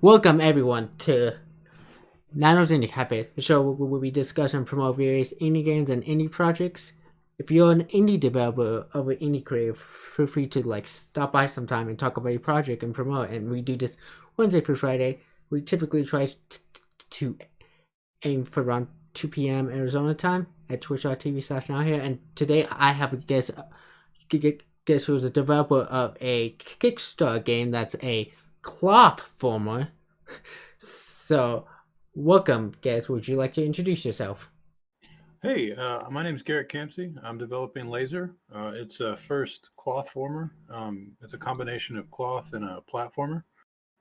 Welcome everyone to Nano's Indie Cafe, the show where we discuss and promote various indie games and indie projects. If you're an indie developer or an indie creator, feel free to stop by sometime and talk about your project and promote. And we do this Wednesday through Friday. We typically try to aim for around 2 p.m. Arizona time at twitch.tv/now here. And today I have a guest who's a developer of a Kickstarter game that's a Clothformer. So, welcome, guys. Would you like to introduce yourself? Hey, my name is Garick Campsey. I'm developing Lazr. It's a first Clothformer. It's a combination of cloth and a platformer,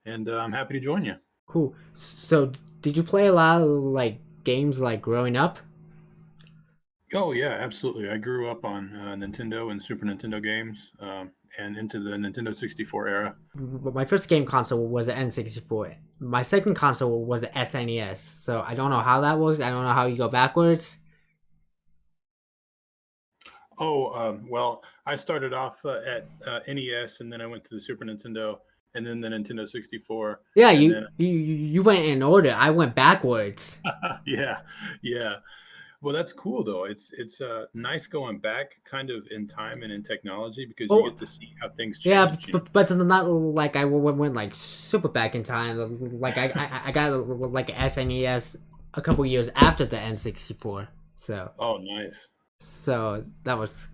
and I'm happy to join you. Cool. So, did you play a lot of games growing up? Oh yeah, absolutely. I grew up on Nintendo and Super Nintendo games, and into the Nintendo 64 era. My first game console was an N64. My second console was an SNES. So I don't know how that works. I don't know how you go backwards. Well, I started off at NES, and then I went to the Super Nintendo, and then the Nintendo 64. Yeah, and you went in order. I went backwards. Yeah. Well, that's cool though. It's nice going back kind of in time and in technology because you get to see how things change. Yeah, but not like I went super back in time. I got like an SNES a couple years after the N64. So. Oh, nice. So that was,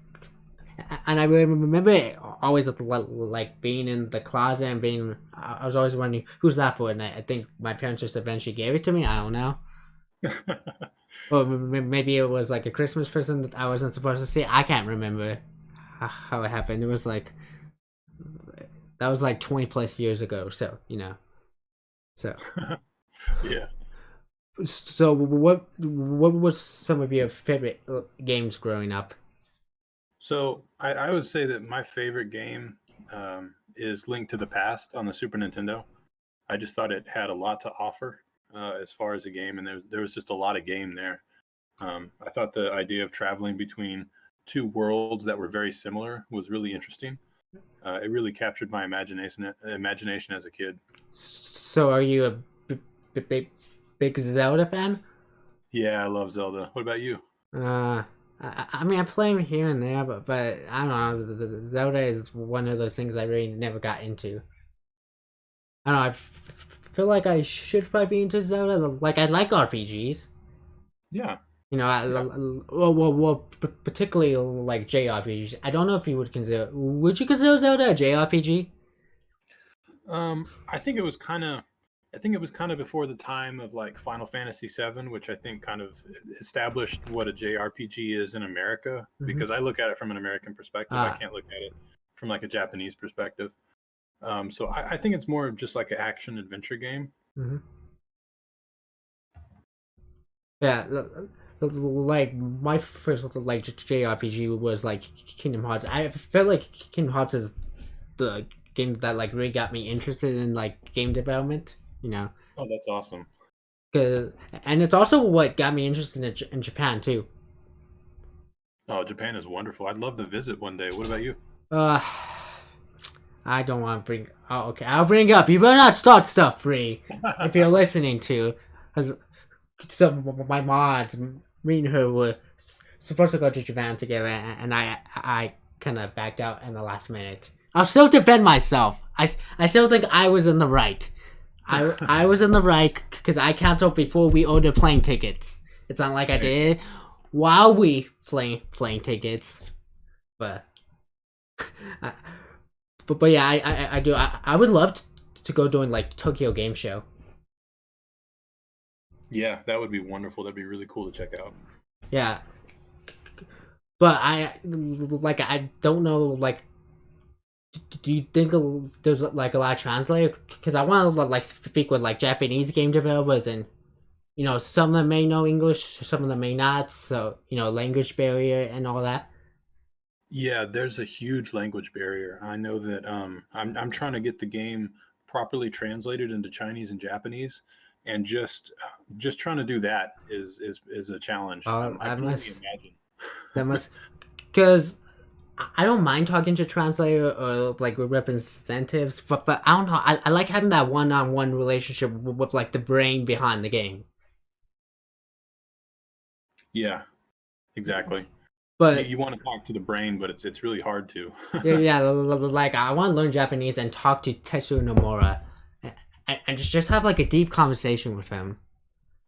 and I remember it always like being in the closet and being. I was always wondering who's that for, and I think my parents just eventually gave it to me. I don't know. Or maybe it was like a Christmas present that I wasn't supposed to see. I can't remember how it happened. It was that was 20 plus years ago. So So. Yeah. So what was some of your favorite games growing up? So I would say that my favorite game is Link to the Past on the Super Nintendo. I just thought it had a lot to offer as far as a game, and there was just a lot of game there. I thought the idea of traveling between two worlds that were very similar was really interesting. It really captured my imagination as a kid. So are you a big Zelda fan? Yeah, I love Zelda. What about you? I mean, I play them here and there, but I don't know. Zelda is one of those things I really never got into. I don't know. I feel like I should probably be into Zelda. I like RPGs. Yeah. Well, particularly like JRPGs. I don't know if you would consider. Would you consider Zelda a JRPG? I think it was kind of before the time of like Final Fantasy VII, which I think kind of established what a JRPG is in America. Mm-hmm. Because I look at it from an American perspective. I can't look at it from like a Japanese perspective. So I think it's more of just like an action adventure game. Mm-hmm. Yeah, like my first JRPG was like Kingdom Hearts. I felt like Kingdom Hearts is the game that really got me interested in game development. Oh, that's awesome. And it's also what got me interested in Japan too. Oh, Japan is wonderful. I'd love to visit one day. What about you? I don't want to bring. Oh, okay. I'll bring up. You better not start stuff, Free. If you're listening to, because my mods, me and her were supposed to go to Japan together, and I kind of backed out in the last minute. I'll still defend myself. I still think I was in the right. I was in the right because I canceled before we ordered plane tickets. It's not like I did while we plane tickets, but. But yeah, I do. I would love to go doing Tokyo Game Show. Yeah, that would be wonderful. That'd be really cool to check out. Yeah, but I don't know. Do you think there's a lot of translators? Because I want to speak with Japanese game developers, and some of them may know English, some of them may not. So language barrier and all that. Yeah, there's a huge language barrier. I know that I'm trying to get the game properly translated into Chinese and Japanese, and just trying to do that is a challenge. I can only imagine. That must, because I don't mind talking to translator or like representatives, but I don't know. I like having that one-on-one relationship with like the brain behind the game. Yeah, exactly. You, But you want to talk to the brain, but it's really hard to. yeah, like I want to learn Japanese and talk to Tetsuya Nomura, and just have like a deep conversation with him,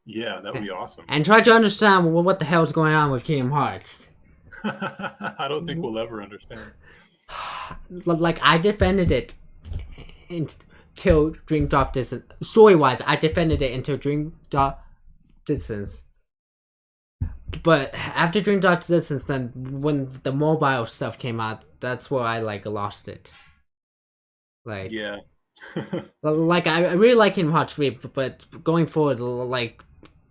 Yeah, that would be awesome. and try to understand what the hell is going on with Kingdom Hearts. I don't think we'll ever understand. Like I defended it until Dream Drop Distance. Story wise, I defended it until Dream Drop Distance. But after Dream Drop Distance, then when the mobile stuff came out, that's where I like lost it. Like Yeah. like I really like Kingdom Hearts 3, but going forward, like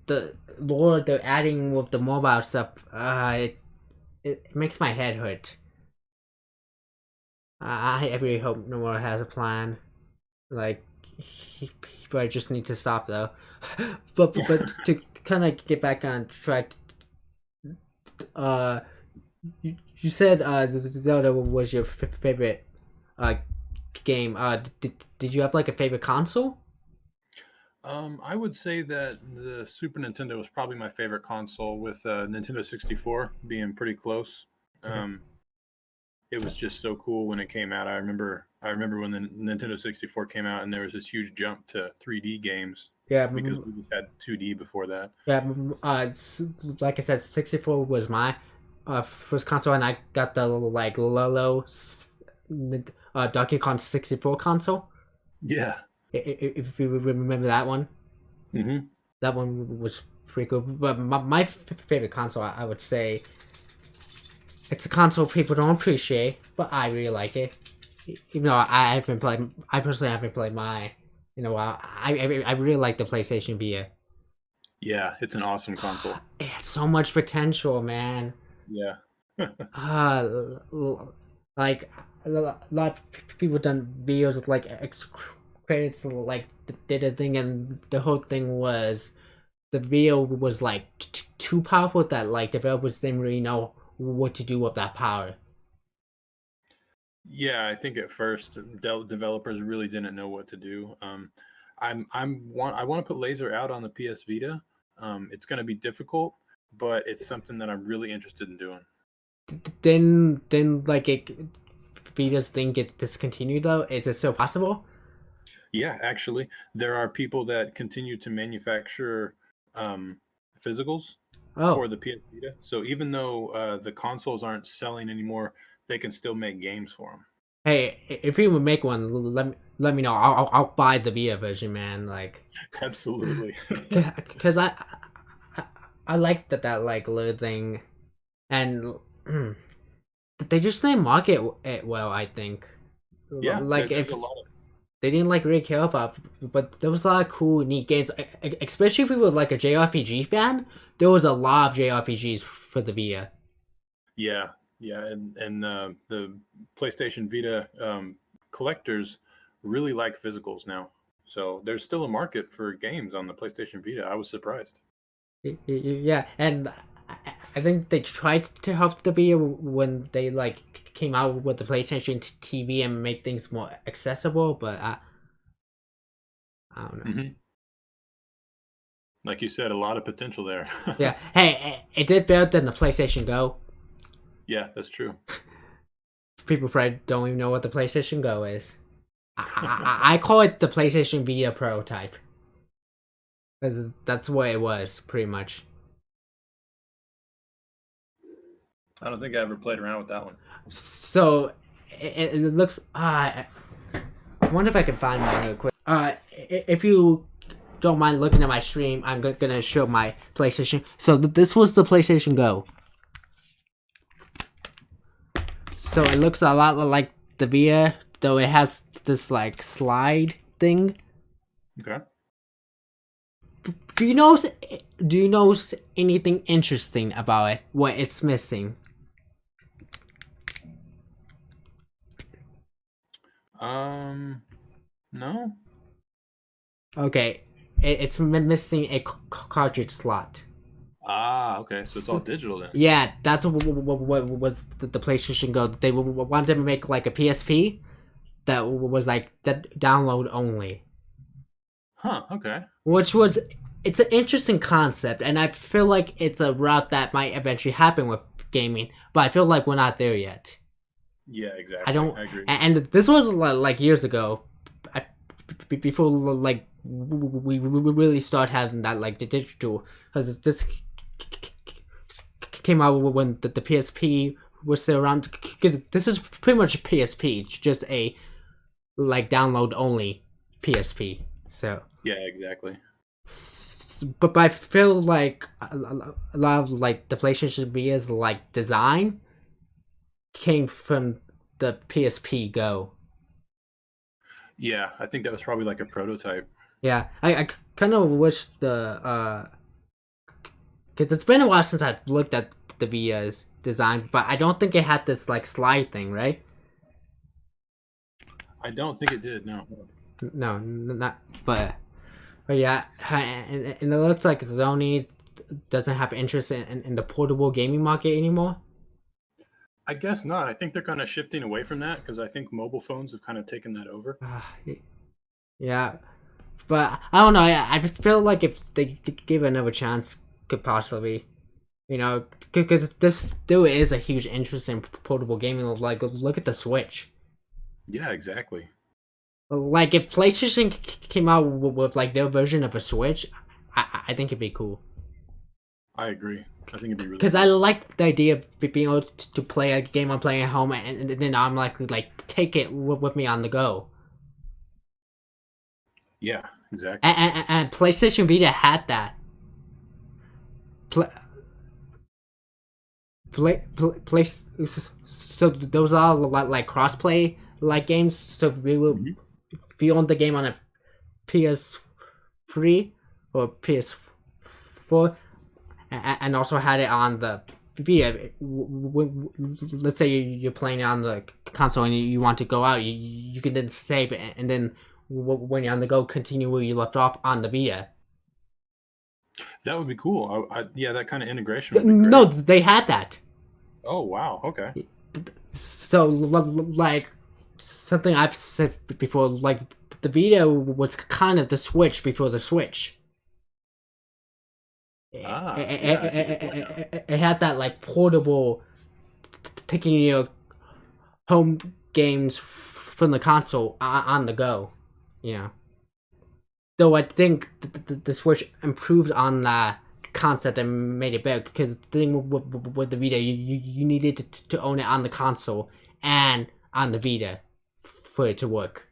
the lore they're adding with the mobile stuff, it makes my head hurt. I really hope Nomura has a plan. Like, I just need to stop though. but to kind of get back on track, uh, you said Zelda was your favorite uh game. Did you have like a favorite console? I would say that the Super Nintendo was probably my favorite console, with Nintendo 64 being pretty close. Um, it was just so cool when it came out. I remember when the Nintendo 64 came out, and there was this huge jump to 3D games Yeah, because we just had 2D before that. yeah. Like I said, 64 was my first console, and I got the like Lolo Donkey Kong 64 console. Yeah. If you remember that one. Hmm. That one was pretty cool. But my favorite console, I would say, it's a console people don't appreciate, but I really like it. Even though I personally haven't played my, I really like the PlayStation Vita. Yeah, it's an awesome console. It had so much potential, man. Yeah. Like a lot of people done videos with like credits, like did a thing, and the whole thing was the video was like too powerful that like developers didn't really know what to do with that power. Yeah, I think at first developers really didn't know what to do. I want to put Laser out on the PS Vita. It's going to be difficult, but it's something that I'm really interested in doing. Then like it Vita's thing gets discontinued though. Is it still possible? Yeah, actually, there are people that continue to manufacture um, physicals Oh, for the PS Vita. So even though the consoles aren't selling anymore, they can still make games for them. hey, if you would make one, let me know. I'll buy the Vita version, man. Like, Absolutely. cause I, I like that like little thing, and they just didn't market it well. I think, Yeah, like there's if a lot of. they didn't like really care about, but there was a lot of cool, neat games. Especially if you were like a JRPG fan, there was a lot of JRPGs for the Vita. Yeah, yeah, and the PlayStation Vita collectors really like physicals now. So there's still a market for games on the PlayStation Vita. I was surprised. Yeah, and I think they tried to help the Vita when they like came out with the PlayStation TV and make things more accessible, but I don't know. Hmm. Like you said, a lot of potential there. Yeah, hey, it did better than the PlayStation Go. Yeah, that's true. People probably don't even know what the PlayStation Go is. I call it the PlayStation Vita prototype. Because that's what it was, pretty much. I don't think I ever played around with that one. So, it looks... I wonder if I can find mine real quick. If you don't mind looking at my stream, I'm gonna show my PlayStation. So, this was the PlayStation Go. So, it looks a lot like the Vita, though it has this, like, slide thing. Okay. Do you notice anything interesting about it? What it's missing? No. Okay, it's missing a cartridge slot. Ah, okay. So it's all digital then. Yeah, that's what was the PlayStation Go. They wanted to make like a PSP that was like that download only, Huh. Okay. which was it's an interesting concept, and I feel like it's a route that might eventually happen with gaming, but I feel like we're not there yet. Yeah. I Exactly. don't, I agree. and this was like years ago, before like we really start having that like the digital, because this came out when the PSP was still around. Because this is pretty much a PSP, it's just a like download only PSP. So, Yeah. Exactly. but I feel like a lot of like the PlayStation Via's like design came from the PSP Go. Yeah. I think that was probably like a prototype. Yeah, I kind of wish because it's been a while since I've looked at the Via's design, but I don't think it had this like slide thing, right? I don't think it did. No. No, not. But yeah, and it looks like Sony doesn't have interest in the portable gaming market anymore. I guess not. I think they're kind of shifting away from that because I think mobile phones have kind of taken that over. Yeah, but I don't know. I feel like if they give it another chance, could possibly, because this still is a huge interest in portable gaming. Like, look at the Switch. Yeah. Exactly. Like, if PlayStation came out with like their version of a Switch, I think it'd be cool. I agree. I think it'd be really Because cool. I like the idea of being able to play a game I'm playing at home, and then I'm like take it with me on the go. Yeah. Exactly. And PlayStation Vita had that. Play, play, so those are like crossplay like games. So we will, Mhm. if you own the game on a PS3 or PS4, and also had it on the Vita. Let's say you're playing on the console and you want to go out, you can then save it, and then when you're on the go, continue where you left off on the Vita. That would be cool. Yeah, that kind of integration would be No, great. they had that. Oh, wow. Okay. So like something I've said before, like the Vita was kind of the Switch before the Switch. Ah, yeah, I see your point now. It had that like portable, taking your home games from the console on the go. You know, though I think the Switch improved on that concept and made it better, because the thing with the Vita, you needed to own it on the console and on the Vita for it to work.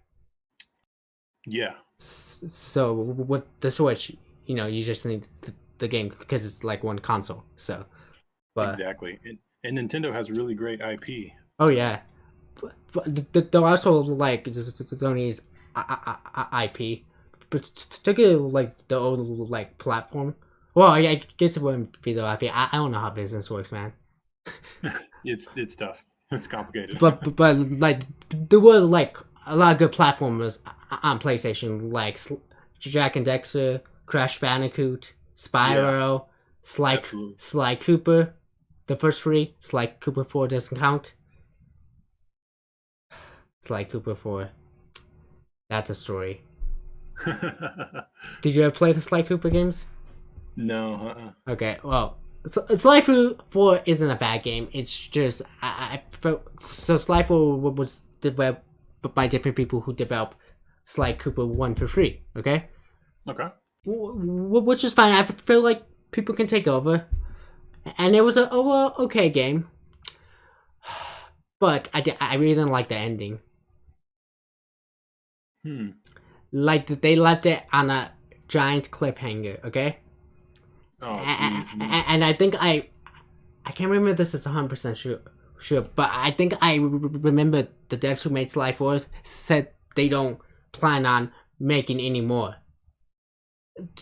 Yeah, So with the Switch, you just need the game because it's like one console. So, but exactly. And Nintendo has really great IP. oh So, yeah, but they're also like Sony's IP, but particularly like the old like platform. Well, I guess it wouldn't be the IP. I don't know how business works, man. it's tough. It's complicated. But like there were like a lot of good platformers on PlayStation, like Jack and Dexter, Crash Bandicoot, Yeah, Spyro, absolutely. Sly Cooper. The first three, Sly Cooper 4 doesn't count. Sly Cooper 4, that's a story. Did you ever play the Sly Cooper games? No, uh-uh. Okay, well, so Sly Cooper 4 isn't a bad game. It's just I felt so Sly 4 was developed by different people who developed Sly Cooper 1 for free. Okay, Okay. which is fine. I feel like people can take over, and it was a okay game, but I really didn't like the ending. Hmm. Like they left it on a giant cliffhanger. Okay, Oh, geez. and I think I can't remember this is 100% sure, but I think I remember the devs who made Sly Force said they don't plan on making any more.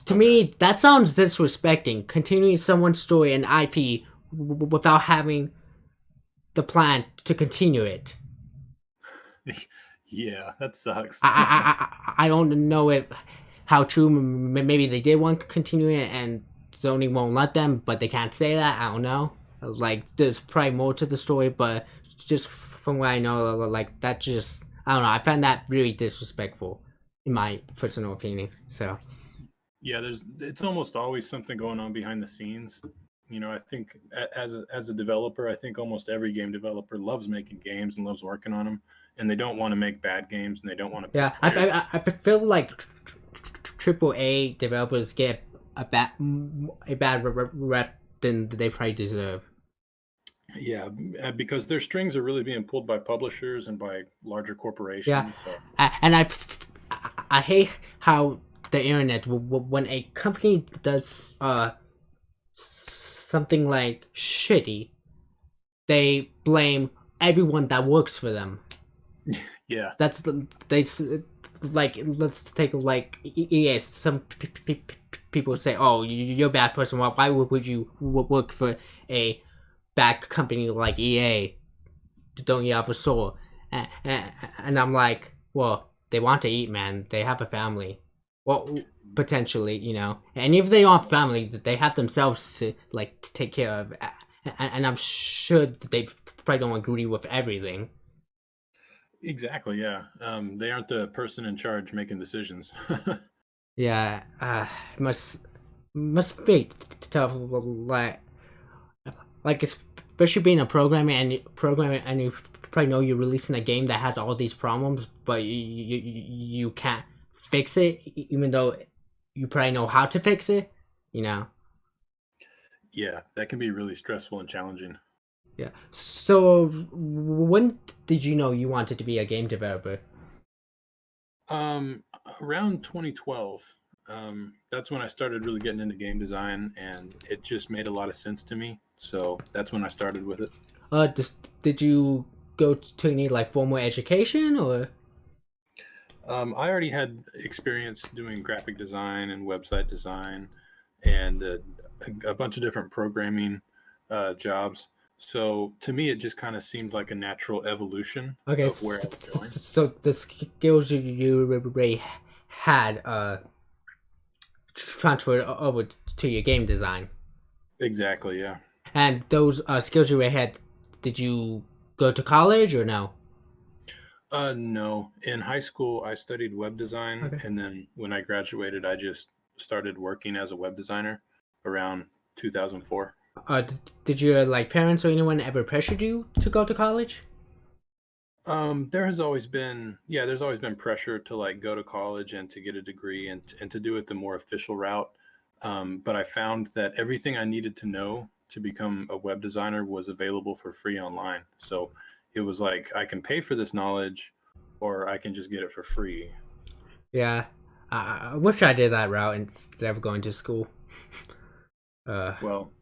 To Okay. me, that sounds disrespecting. Continuing someone's story and IP without having the plan to continue it. Yeah, that sucks. I don't know if how true. Maybe they did want to continue it, and Sony won't let them, but they can't say that. I don't know. Like, there's probably more to the story, but just from what I know, like, that just, I don't know. I find that really disrespectful, in my personal opinion. So, Yeah, it's almost always something going on behind the scenes. I think as a developer, I think almost every game developer loves making games and loves working on them, and they don't want to make bad games and they don't want to piss yeah, players. I feel like AAA developers get a bad rep than they probably deserve. Yeah, because their strings are really being pulled by publishers and by larger Yeah, corporations. So and I hate how the internet, when a company does something like shitty, they blame everyone that works for them. yeah, That's they like, let's take like EA. Some people say, "Oh, you're a bad person. Why would you work for a bad company like EA? Don't you have a soul?" And I'm like, well, they want to eat, man. They have a family. Well, potentially, and if they don't have family, they have themselves to like to take care of. And I'm sure that they probably don't agree with everything. exactly. Yeah, they aren't the person in charge making decisions. Yeah, must be tough, like especially being a programmer, and you probably know you're releasing a game that has all these problems, but you can't fix it, even though you probably know how to fix it. You know. Yeah, that can be really stressful and challenging. Yeah. So when did you know you wanted to be a game developer? Um, Around 2012, that's when I started really getting into game design, and it just made a lot of sense to me. So that's when I started with it. Did you go to any like formal education or? I already had experience doing graphic design and website design, and a bunch of different programming jobs. So to me, it just kind of seemed like a natural evolution Okay, of where I was going. so the skills you already had transferred over to your game design, Exactly. Yeah. and those skills you already had. Did you go to college or no? No. In high school, I studied web design, Okay. and then when I graduated, I just started working as a web designer around 2004. Did your like parents or anyone ever pressured you to go to college? There has always been, yeah, there's always been pressure to like go to college and to get a degree and to do it the more official route. But I found that everything I needed to know to become a web designer was available for free online. So it was like I can pay for this knowledge, or I can just get it for free. Yeah, I wish I did that route instead of going to school. Uh, Well,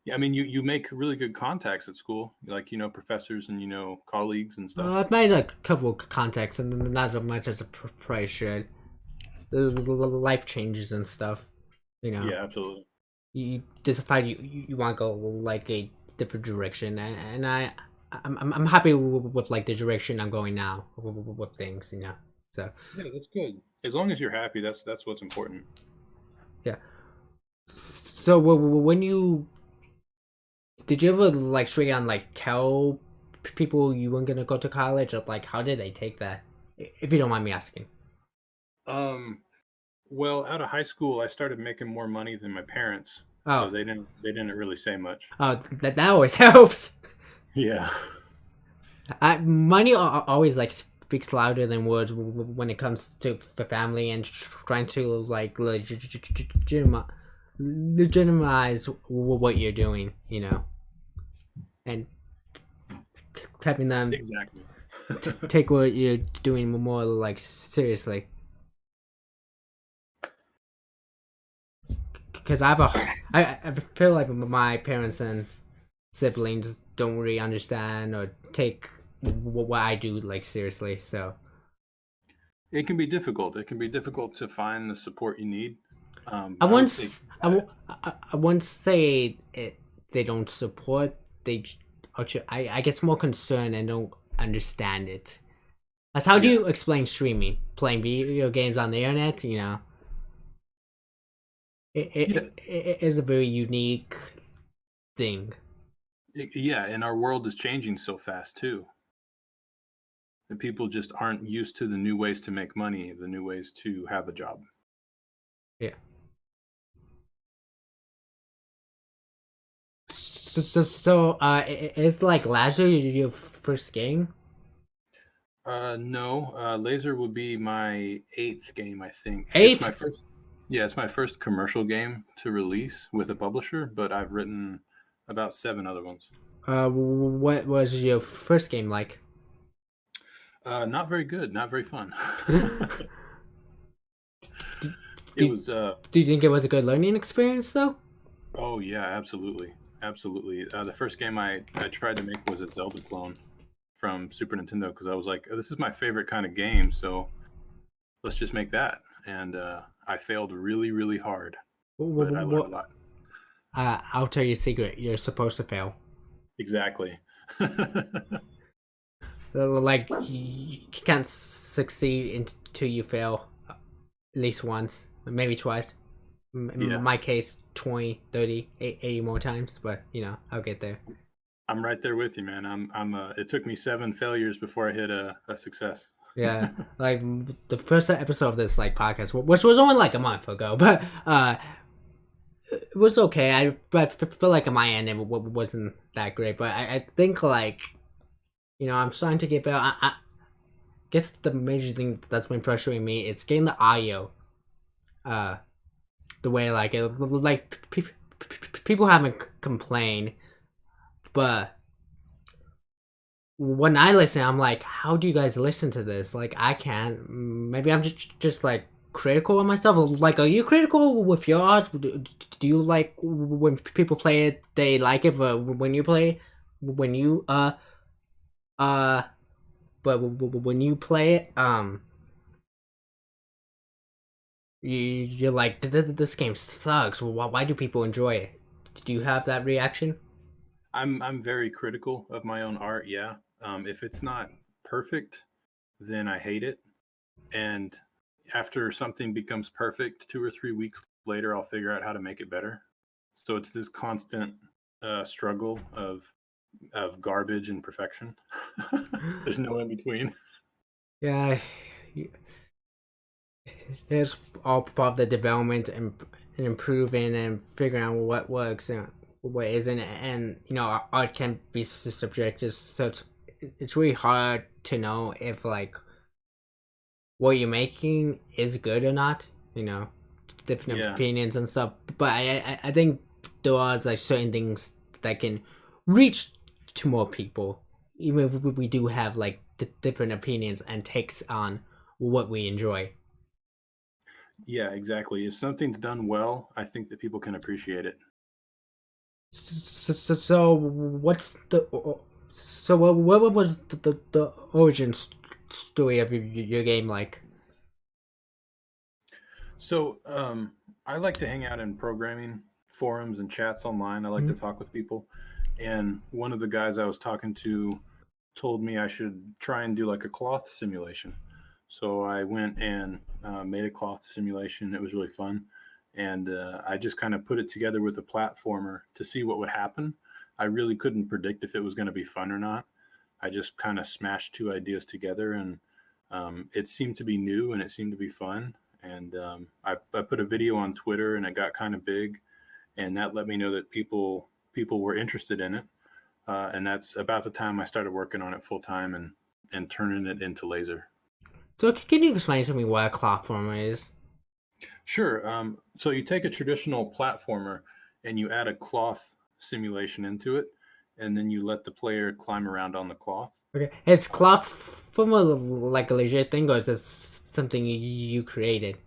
yeah, I mean, you make really good contacts at school, like professors and colleagues and stuff. I've made a couple of contacts, and not so much as a probably should. Life changes and stuff. You know, Yeah, absolutely. you decide you want to go like a different direction, and I'm happy with like the direction I'm going now with things. So Yeah, that's good. As long as you're happy, that's what's important. yeah. So when you did you ever like straight on like tell people you weren't gonna go to college, or like how did they take that? If you don't mind me asking. Um, well, out of high school, I started making more money than my parents, so Oh, they didn't really say much. that always helps. Yeah. Money always like speaks louder than words when it comes to the family and trying to like legitimize what you're doing, and having them Exactly. take what you're doing more like seriously. Because I feel like my parents and siblings don't really understand or take what I do like seriously. So It can be difficult. It can be difficult to find the support you need. I I would say once I once say they don't support. I get more concerned and don't understand it. That's how do yeah. you explain streaming, playing video games on the internet? Yeah, It is a very unique thing. yeah, and our world is changing so fast too. And people just aren't used to the new ways to make money, the new ways to have a job. Yeah. Is like Lazr your first game? No, Laser would be my eighth game, I think. It's my Eighth? first. Yeah, it's my first commercial game to release with a publisher, but I've written about seven other ones. What was your first game like? Not very good, not very fun. do, It do, was. do you think it was a good learning experience though? Oh yeah, absolutely, absolutely. The first game I tried to make was a Zelda clone from Super Nintendo because I was like, oh, this is my favorite kind of game, so let's just make that. And I failed really, really hard, but I learned a What? lot. I'll tell you a secret. You're supposed to fail. Exactly. Like you can't succeed until you fail at least once, maybe twice. In Yeah, my case, 20, 30, 80 more times, but I'll get there. I'm right there with you, man. I'm. It took me seven failures before I hit a success. Yeah, like the first episode of this like podcast, which was only like a month ago, but it was okay. I feel like on my end it wasn't that great, but I think like I'm starting to get better. I guess the major thing that's been frustrating me is getting the audio, uh, the way like people haven't complained, but when I listen, I'm like, how do you guys listen to this? Like, I can't. Maybe I'm just like critical of myself. Like, are you critical with your art? Do you like when people play it, they like it, but when you play, when you uh, but when you play it, you're like, this game sucks. Why do people enjoy it? Do you have that reaction? I'm very critical of my own art. Yeah. If it's not perfect, then I hate it. And after something becomes perfect, 2 or 3 weeks later, I'll figure out how to make it better. So it's this constant struggle of garbage and perfection. There's no in between. Yeah, it's all part of the development and improving and figuring out what works and what isn't. And art can be subjective, so it's really hard to know if like what you're making is good or not. Different Yeah, opinions and stuff. But I think there are like certain things that can reach to more people, even if we do have like different opinions and takes on what we enjoy. yeah, exactly. If something's done well, I think that people can appreciate it. So what's the so what was the origin story of your game like? So I like to hang out in programming forums and chats online. I like to Mhm. talk with people. And one of the guys I was talking to told me I should try and do like a cloth simulation. So I went and made a cloth simulation. It was really fun. And I just kind of put it together with a platformer to see what would happen. I really couldn't predict if it was going to be fun or not. I just kind of smashed two ideas together, and it seemed to be new and it seemed to be fun. And I put a video on Twitter, and it got kind of big, and that let me know that people were interested in it. And that's about the time I started working on it full time and turning it into Laser. So can you explain to me what a Clothformer is? Sure. So you take a traditional platformer and you add a cloth simulation into it, and then you let the player climb around on the cloth. Okay, is Clothformer like a legit thing, or is this something you created?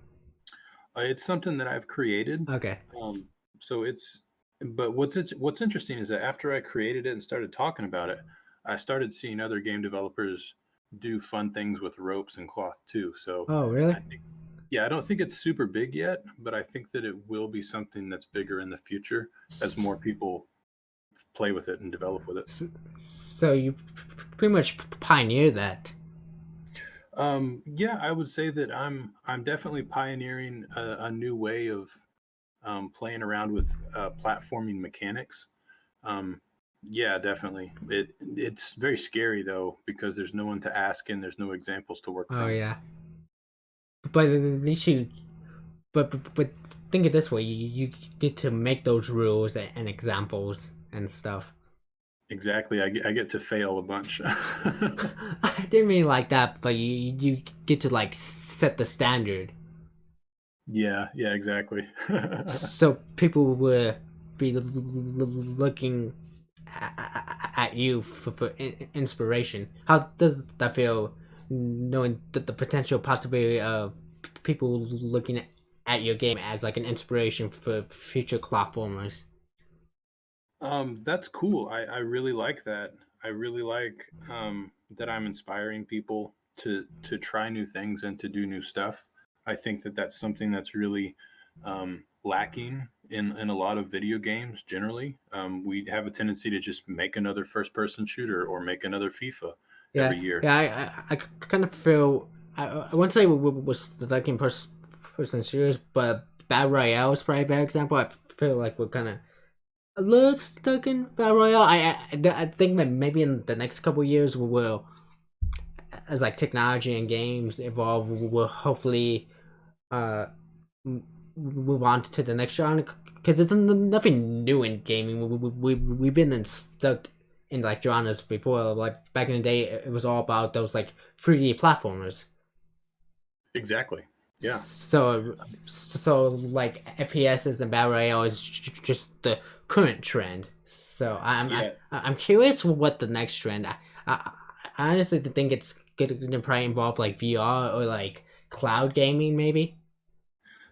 It's something that I've created. Okay. Um, but what's interesting is that after I created it and started talking about it, I started seeing other game developers do fun things with ropes and cloth too. So Oh, really? I think, yeah, I don't think it's super big yet, but I think that it will be something that's bigger in the future as more people play with it and develop with it. So you pretty much pioneered that. Yeah, I would say that I'm definitely pioneering a new way of playing around with platforming mechanics. Um, yeah, definitely. It's very scary though because there's no one to ask and there's no examples to work Oh from. yeah, but at least you. But think of it this way: you get to make those rules and examples and stuff. Exactly. I get to fail a bunch. I didn't mean like that, but you get to like set the standard, Yeah, yeah, exactly. so people will be looking at you for inspiration. How does that feel, knowing the potential possibility of people looking at your game as like an inspiration for future Clothformers? That's cool. I really like that. I really like that I'm inspiring people to try new things and to do new stuff. I think that that's something that's really lacking in a lot of video games. Generally, we have a tendency to just make another first person shooter or make another FIFA Yeah, every year. yeah. I kind of feel I wouldn't say was the like in person shooters, but Battle Royale is probably a better example. I feel like we're kind of a little stuck in Battle Royale. I think that maybe in the next couple years we will, as like technology and games evolve, we'll hopefully uh move on to the next genre, because there's nothing new in gaming. We've been stuck in like genres before. Like back in the day, it was all about those like 3D platformers. Exactly. Yeah. So like FPSs and Battle Royale is just the current trend. So Yeah. I'm curious what the next trend. I honestly think it's gonna probably involve like VR or like cloud gaming maybe.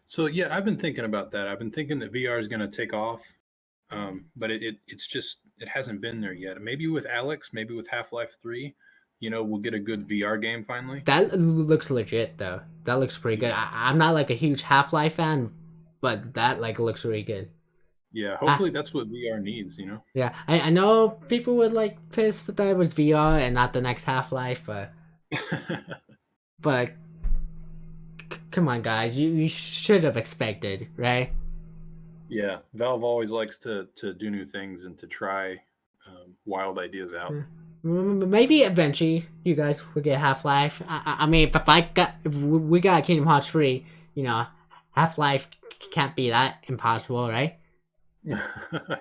So yeah, I've been thinking about that. I've been thinking that VR is going to take off, but it's just it hasn't been there yet. Maybe with Alex, maybe with Half-Life 3, we'll get a good VR game finally. That looks legit though. That looks pretty good. Yeah, I'm not like a huge Half Life fan, but that like looks really good. yeah. Ah, Hopefully that's what VR needs. yeah. I know people would like pissed that it was VR and not the next Half Life, but come on, guys, you should have expected, right? Yeah, Valve always likes to do new things and to try wild ideas out. Maybe eventually you guys will get Half Life. I mean, if we got Kingdom Hearts 3, Half Life can't be that impossible, right?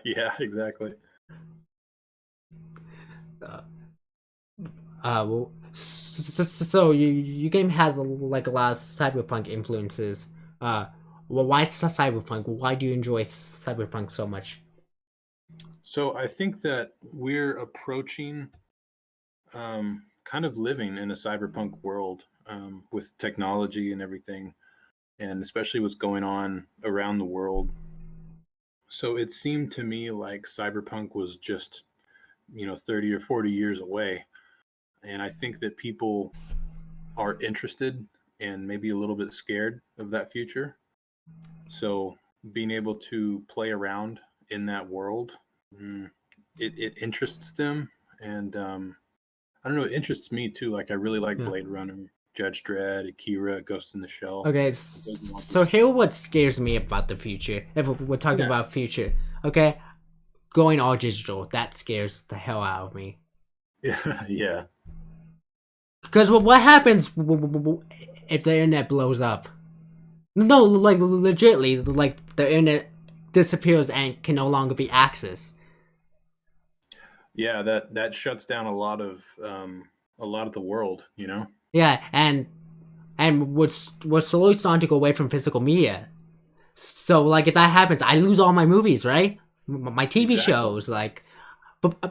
Yeah, exactly. Uh, well, so your game has like a lot of cyberpunk influences. Well, why cyberpunk? Why do you enjoy cyberpunk so much? So I think that we're approaching kind of living in a cyberpunk world with technology and everything, and especially what's going on around the world. So it seemed to me like cyberpunk was just 30 or 40 years away, and I think that people are interested and maybe a little bit scared of that future. So being able to play around in that world, mm, it interests them, and I don't know, it interests me too. Like I really like Yeah. Bladerunner, Judge Dredd, Akira, Ghost in the Shell. Okay, so here what scares me about the future. If we're talking Yeah, about future, okay, going all digital, that scares the hell out of me. yeah, yeah, Because what happens if the internet blows up? No, like legitly, like the internet disappears and can no longer be accessed. yeah. That shuts down a lot of the world. Yeah, and we're slowly starting to go away from physical media. So like if that happens, I lose all my movies, right? My TV Exactly. shows, like, but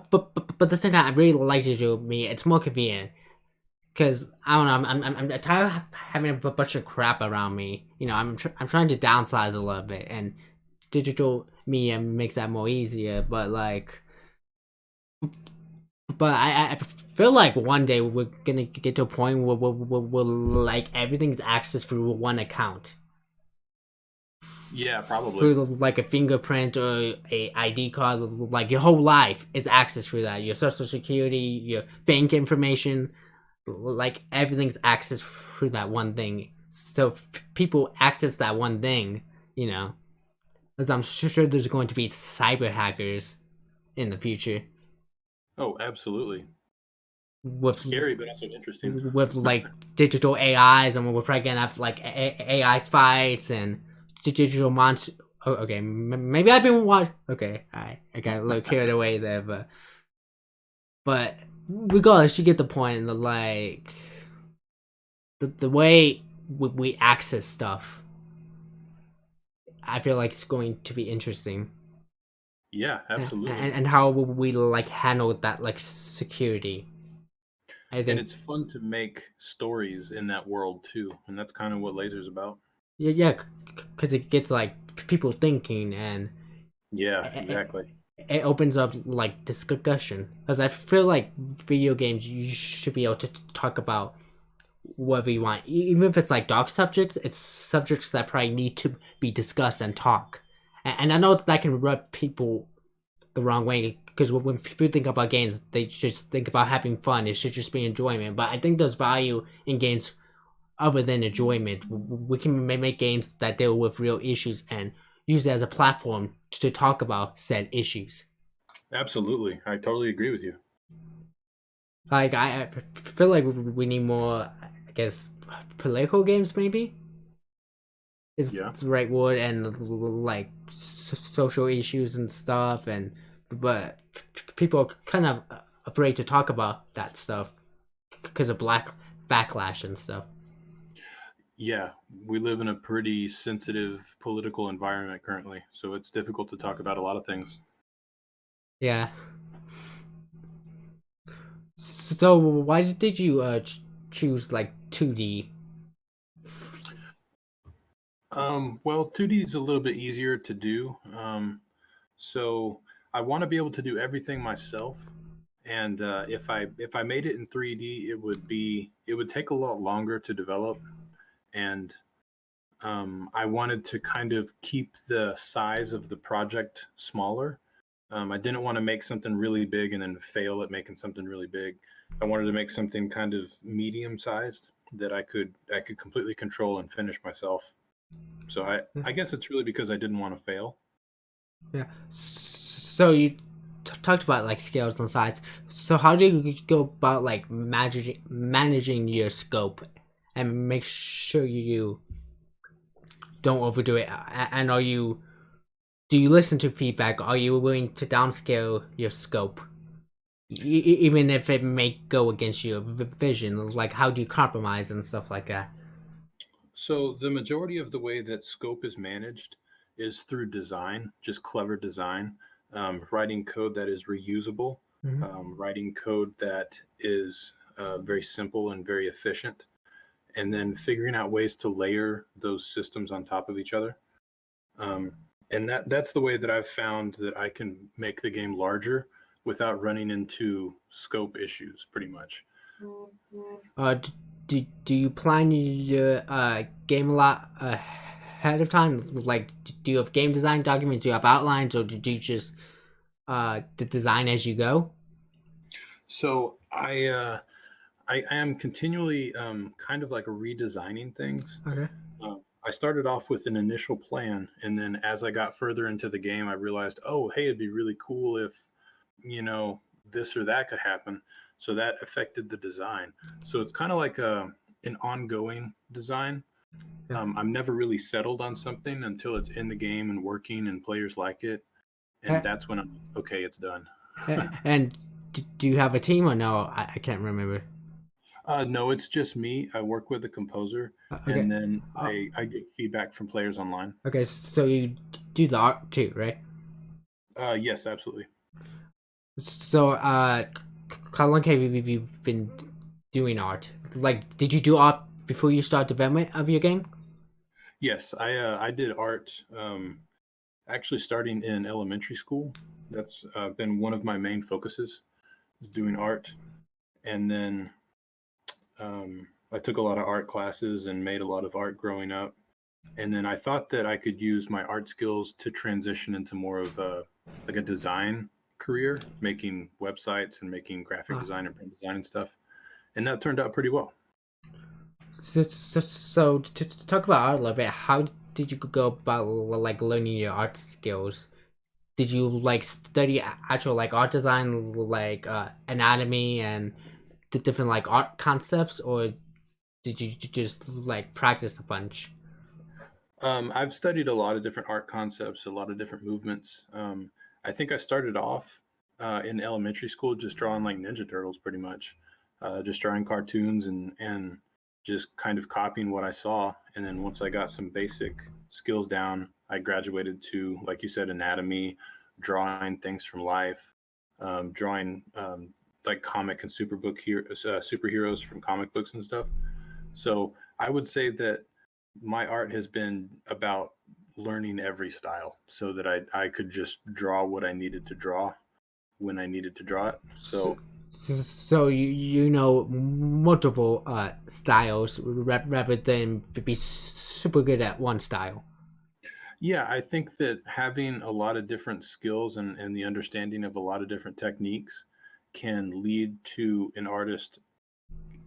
the thing I really like to do with me, it's more convenient. Cause I don't know, I'm tired of having a bunch of crap around me. I'm trying to downsize a little bit, and digital media makes that more easier. But I feel like one day we're gonna get to a point where we're like everything's accessed through one account, Yeah, probably. through like a fingerprint or a ID card. Like your whole life is accessed through that. Your social security, your bank information, like everything's accessed through that one thing. So if people access that one thing, you know, Because I'm sure there's going to be cyber hackers in the future Oh, absolutely. with Scary, but also interesting. like digital AIs, and we're probably gonna have like AI fights and digital monsters. Oh, okay, maybe I've been watching. Okay, I got a little carried away there, but regardless, you get the point. Like the way we access stuff, I feel like it's going to be interesting. Yeah, absolutely. And how we like handle that like security. I And think it's fun to make stories in that world too, and that's kind of what Lazer's about. yeah, because it gets like people thinking, and Yeah, it, exactly. it opens up like discussion. Because I feel like video games, you should be able to talk about whatever you want, even if it's like dark subjects. It's subjects that probably need to be discussed and talk. And I know that can rub people the wrong way, because when people think about games, they just think about having fun. It should just be enjoyment. But I think there's value in games other than enjoyment. We can make games that deal with real issues and use it as a platform to talk about said issues. Absolutely. I totally agree with you. Like I feel like we need more, I guess, political games maybe is Yeah. the right word, and like social issues and stuff. And but people are kind of afraid to talk about that stuff because of black backlash and stuff. Yeah, we live in a pretty sensitive political environment currently, so it's difficult to talk about a lot of things. Yeah. So why did you choose like 2D? Well, 2D is a little bit easier to do. So I want to be able to do everything myself. And if I made it in 3D, it would take a lot longer to develop. And I wanted to kind of keep the size of the project smaller. I didn't want to make something really big and then fail at making something really big. I wanted to make something kind of medium sized that I could completely control and finish myself. So I guess it's really because I didn't want to fail. Yeah. So you talked about like scales and size. So how do you go about like managing your scope and make sure you don't overdo it? And do you listen to feedback? Are you willing to downscale your scope, even if it may go against your vision? Like how do you compromise and stuff like that? So the majority of the way that scope is managed is through design, just clever design, writing code that is reusable, Mm-hmm. writing code that is very simple and very efficient, and then figuring out ways to layer those systems on top of each other. Um, and that's the way that I've found that I can make the game larger without running into scope issues, pretty much. Do you plan your game a lot ahead of time? Like, do you have game design documents? Do you have outlines, or do you just design as you go? So I am continually kind of like redesigning things. Okay. I started off with an initial plan, and then as I got further into the game, I realized, oh, hey, it'd be really cool if, you know, this or that could happen. So that affected the design. So it's kind of like an ongoing design. Yeah. I'm never really settled on something until it's in the game and working and players like it. And that's when I'm okay, it's done. And do you have a team or no? I can't remember. No, it's just me. I work with a composer, Okay. and then Uh, I get feedback from players online. okay. So you do the art too, right? Yes, absolutely. So how long have you been doing art? Like, did you do art before you start development of your game? Yes, I did art actually starting in elementary school. That's been one of my main focuses is doing art, and then I took a lot of art classes and made a lot of art growing up. And then I thought that I could use my art skills to transition into more of a like a design career, making websites and making graphic Uh, design and print design and stuff. And that turned out pretty well. so to talk about art a little bit, how did you go about like learning your art skills? Did you like study actual like art design, like anatomy and the different like art concepts, or did you just like practice a bunch? I've studied a lot of different art concepts, a lot of different movements. I think I started off in elementary school just drawing like Ninja Turtles, pretty much, just drawing cartoons and just kind of copying what I saw. And then once I got some basic skills down, I graduated to, like you said, anatomy, drawing things from life, drawing like comic and superheroes from comic books and stuff. So I would say that my art has been about learning every style so that I could just draw what I needed to draw when I needed to draw it. So, So so you know multiple styles rather than be super good at one style. yeah, I think that having a lot of different skills and the understanding of a lot of different techniques can lead to an artist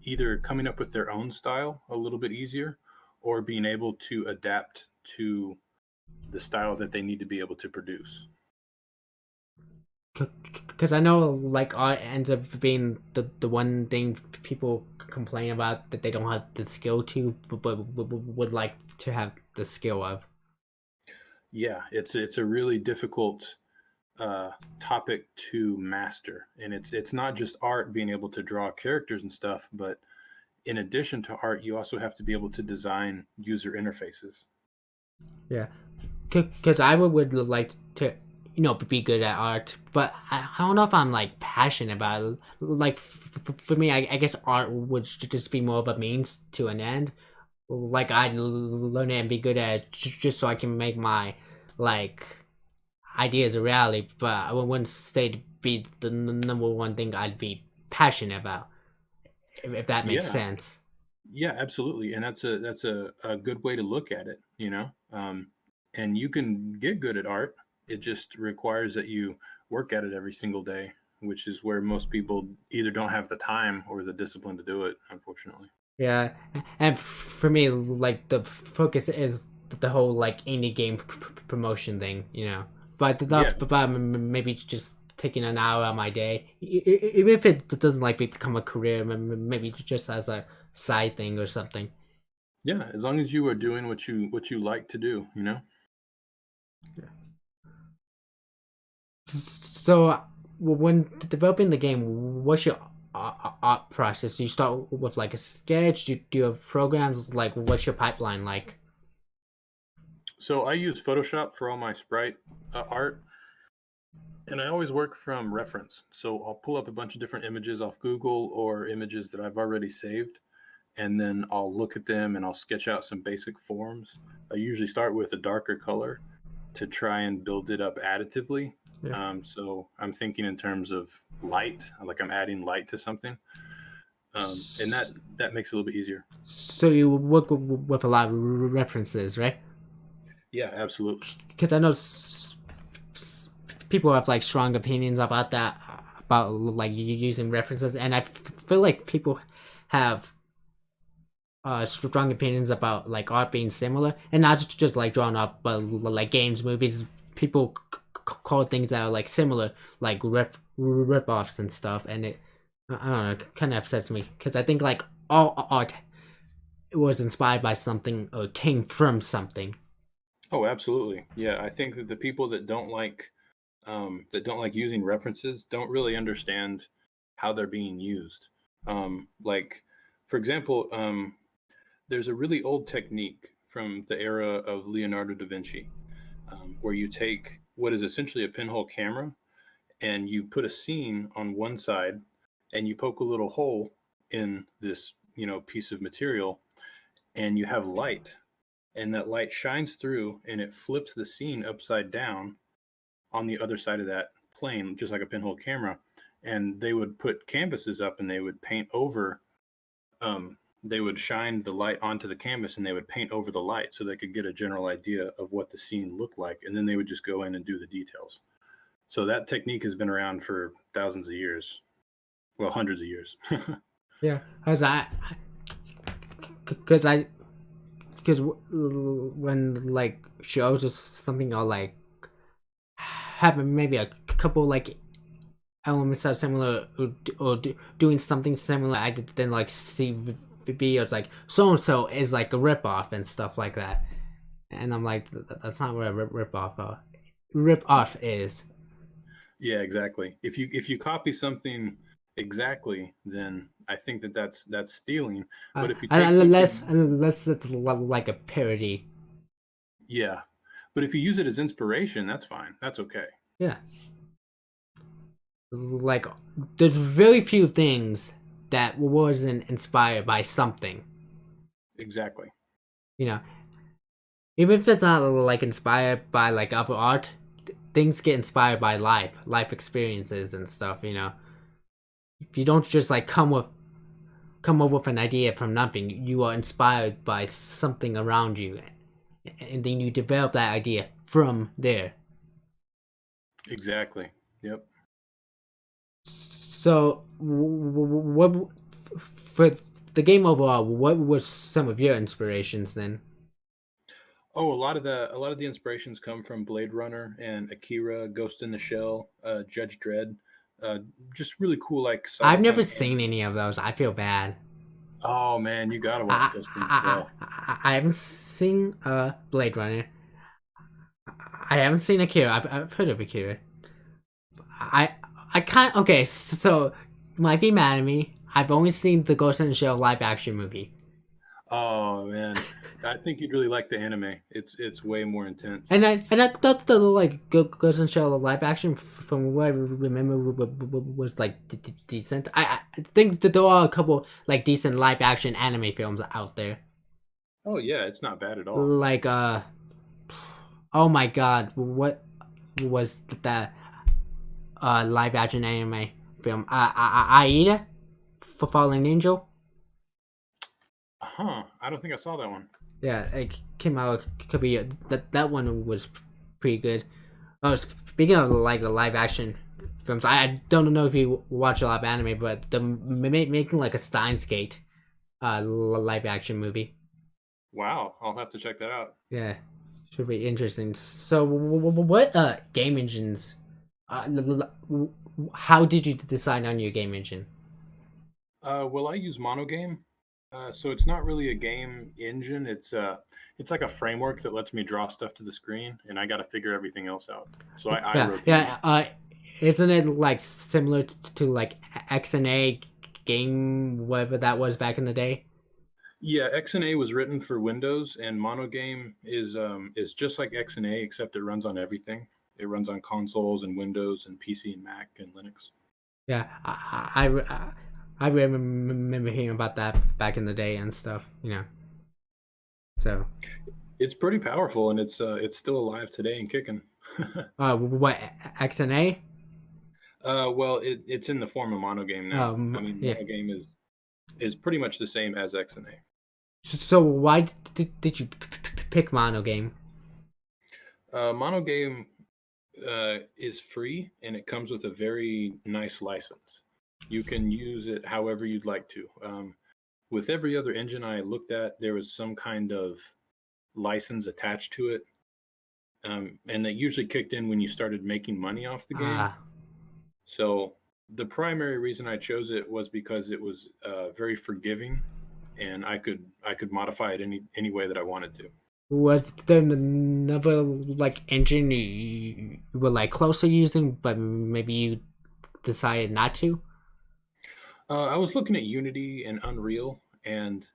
either coming up with their own style a little bit easier or being able to adapt to the style that they need to be able to produce. Because I know like art ends up being the one thing people complain about that they don't have the skill to, but would like to have the skill of. Yeah, it's a really difficult uh, topic to master, and it's not just art being able to draw characters and stuff, but in addition to art, you also have to be able to design user interfaces. Yeah, because I would like to, be good at art, but I don't know if I'm like passionate about it. Like for me, I guess art would just be more of a means to an end. Like I'd learn it and be good at it just so I can make my like ideas a reality. But I wouldn't say to be the number one thing I'd be passionate about, if that makes Yeah, sense. yeah, absolutely, and that's a good way to look at it. And you can get good at art. It just requires that you work at it every single day, which is where most people either don't have the time or the discipline to do it, unfortunately. Yeah, and for me, like the focus is the whole like indie game promotion thing, But Yeah, but maybe just taking an hour out of my day, even if it doesn't like become a career, maybe just as a side thing or something. yeah, as long as you are doing what you like to do. So, when developing the game, what's your art process? Do you start with like a sketch? Do you have programs? Like, what's your pipeline like? So I use Photoshop for all my sprite art, and I always work from reference. So I'll pull up a bunch of different images off Google or images that I've already saved, and then I'll look at them and I'll sketch out some basic forms. I usually start with a darker color to try and build it up additively. Yeah. So I'm thinking in terms of light, like I'm adding light to something, and that makes it a little bit easier. So you work with a lot of references, right? Yeah, absolutely. Because I know people have like strong opinions about that, about like using references, and I feel like people have strong opinions about like art being similar, and not just like drawn up, but like games, movies. People call things that are like similar, like rip offs and stuff, and I don't know, it kind of upsets me because I think like all art was inspired by something or came from something. Oh, absolutely. Yeah, I think that the people that don't like using references don't really understand how they're being used. Like, for example, there's a really old technique from the era of Leonardo da Vinci, where you take what is essentially a pinhole camera and you put a scene on one side and you poke a little hole in this piece of material and you have light, and that light shines through and it flips the scene upside down on the other side of that plane, just like a pinhole camera. And they would put canvases up and they would paint over, they would shine the light onto the canvas and they would paint over the light so they could get a general idea of what the scene looked like. And then they would just go in and do the details. So that technique has been around for thousands of years. Well, hundreds of years. Yeah, because I because when like shows or something are like have maybe a couple like elements that are similar or doing something similar, I did then like see videos like so and so is like a ripoff and stuff like that, and I'm like that's not what a rip off is. Yeah, exactly. If you copy something exactly, then I think that's stealing. But if you take something, Unless it's like a parody. yeah, but if you use it as inspiration, that's fine. That's okay. Yeah, like there's very few things that wasn't inspired by something. Exactly. You know, even if it's not like inspired by like other art, things get inspired by life experiences and stuff. You don't just like come up with an idea from nothing. You are inspired by something around you, and then you develop that idea from there. Exactly. Yep. So, what for the game overall? What was some of your inspirations then? Oh, a lot of the inspirations come from Bladerunner and Akira, Ghost in the Shell, Judge Dredd. Uh, just really cool, like I've never cyberpunk seen anime. any of those. I feel bad. Oh man, you gotta watch I Ghost in the Shell. I haven't seen Blade Runner. I haven't seen Akira. I've heard of Akira. I I can't. Okay, so you might be mad at me. I've only seen the Ghost in the Shell live action movie, Oh man, I think you'd really like the anime. It's way more intense. and I thought the like Ghost in the Shell live action from what I remember was like decent. I think that there are a couple like decent live action anime films out there. Oh yeah, it's not bad at all. Like oh my god, what was that live action anime film? Aida for Fallen Angel. Huh? I don't think I saw that one. Yeah, it came out a couple years. That one was pretty good. Oh, speaking of like the live action films, I don't know if you watch a lot of anime, but the making like a Steins Gate live action movie. Wow, I'll have to check that out. Yeah, should be interesting. So, what game engines? How did you decide on your game engine? Well, I use Monogame, so it's not really a game engine. It's like a framework that lets me draw stuff to the screen, and I got to figure everything else out. So I Yeah, wrote these. yeah. Isn't it like similar to like XNA game, whatever that was back in the day? Yeah, XNA was written for Windows, and Monogame is just like XNA, except it runs on everything. It runs on consoles and Windows and PC and Mac and Linux. Yeah, I remember hearing about that back in the day and stuff. So It's pretty powerful, and it's still alive today and kicking. what XNA? Well, it's in the form of Monogame now. I mean, Yeah. Monogame is pretty much the same as XNA. So why did you pick Mono Game? Monogame is free, and it comes with a very nice license. You can use it however you'd like to. With every other engine I looked at, there was some kind of license attached to it, and that usually kicked in when you started making money off the game. Ah, So the primary reason I chose it was because it was very forgiving, and I could modify it any way that I wanted to. was there another like engine you were like closer using, but maybe you decided not to? I was looking at Unity and Unreal, and